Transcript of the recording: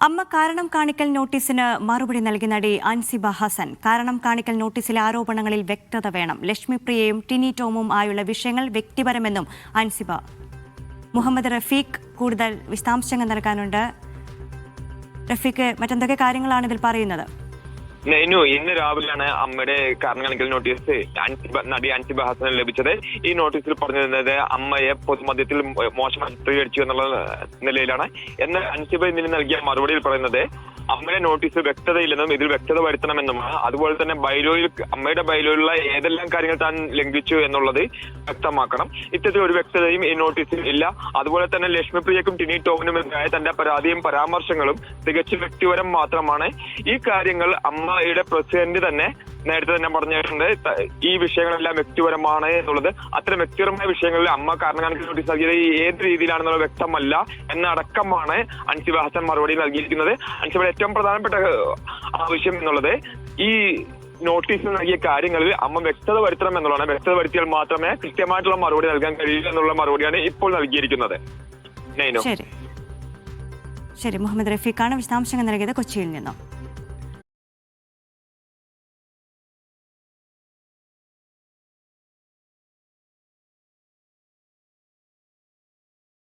അമ്മ കാരണം കാണിക്കൽ നോട്ടീസിന് മറുപടി നൽകി നടി അൻസിബ ഹസൻ. കാരണം കാണിക്കൽ നോട്ടീസിലെ ആരോപണങ്ങളിൽ വ്യക്തത വേണം. ലക്ഷ്മിപ്രിയയും ടിനി ടോമും ആയുള്ള വിഷയങ്ങൾ വ്യക്തിപരമെന്നും അൻസിബ. മുഹമ്മദ് റഫീഖ് കൂടുതൽ വിശദാംശങ്ങൾ നൽകാനുണ്ട്. റഫീഖ്, മറ്റെന്തൊക്കെ കാര്യങ്ങളാണ് ഇതിൽ പറയുന്നത്? ഇന്ന് രാവിലെയാണ് അമ്മയുടെ കാരണം കാണിക്കൽ നോട്ടീസ് നടി അൻസിബ ഹസന് ലഭിച്ചത്. ഈ നോട്ടീസിൽ പറഞ്ഞിരുന്നത് അമ്മയെ പൊതുമധ്യത്തിൽ മോശമായി ചിത്രീകരിച്ചു എന്നുള്ള നിലയിലാണ്. എന്നാൽ അൻസിബ ഇന്നലെ നൽകിയ മറുപടിയിൽ പറയുന്നത് അമ്മയുടെ നോട്ടീസിൽ വ്യക്തതയില്ലെന്നും ഇതിൽ വ്യക്തത വരുത്തണമെന്നുമാണ്. അതുപോലെ തന്നെ അമ്മയുടെ ബൈലോയിലുള്ള ഏതെല്ലാം കാര്യങ്ങൾ താൻ ലംഘിച്ചു എന്നുള്ളത് വ്യക്തമാക്കണം. ഇത്തരത്തിൽ ഒരു വ്യക്തതയും ഈ നോട്ടീസിൽ ഇല്ല. അതുപോലെ തന്നെ ലക്ഷ്മിപ്രിയക്കും ടിനി ടോമിനുമെതിരായ തന്റെ പരാതിയും പരാമർശങ്ങളും തികച്ചും വ്യക്തിപരം മാത്രമാണ്. ഈ കാര്യങ്ങൾ അമ്മയുടെ പ്രസിഡന്റ് തന്നെ നേരത്തെ തന്നെ പറഞ്ഞിട്ടുണ്ട്. ഈ വിഷയങ്ങളെല്ലാം വ്യക്തിപരമാണ് എന്നുള്ളത്. അത്തരം വ്യക്തിപരമായ വിഷയങ്ങളിൽ അമ്മ കാരണം കാണിക്കൽ നോട്ടീസ് നൽകിയത് ഏത് രീതിയിലാണെന്നുള്ളത് വ്യക്തമല്ല എന്നടക്കമാണ് അൻസിബ ഹസൻ മറുപടി നൽകിയിരിക്കുന്നത്. അൻസിബയുടെ ഏറ്റവും പ്രധാനപ്പെട്ട ആവശ്യം എന്നുള്ളത് ഈ നോട്ടീസിൽ നൽകിയ കാര്യങ്ങളിൽ അമ്മ വ്യക്തത വരുത്തണം എന്നുള്ളതാണ്. വ്യക്തത വരുത്തിയാൽ മാത്രമേ കൃത്യമായിട്ടുള്ള മറുപടി നൽകാൻ കഴിയൂ എന്നുള്ള മറുപടിയാണ് ഇപ്പോൾ നൽകിയിരിക്കുന്നത്. ശരി, മുഹമ്മദ് റഫീഖാണ് വിശദാംശങ്ങൾ നൽകിയത് കൊച്ചിയിൽ നിന്നും.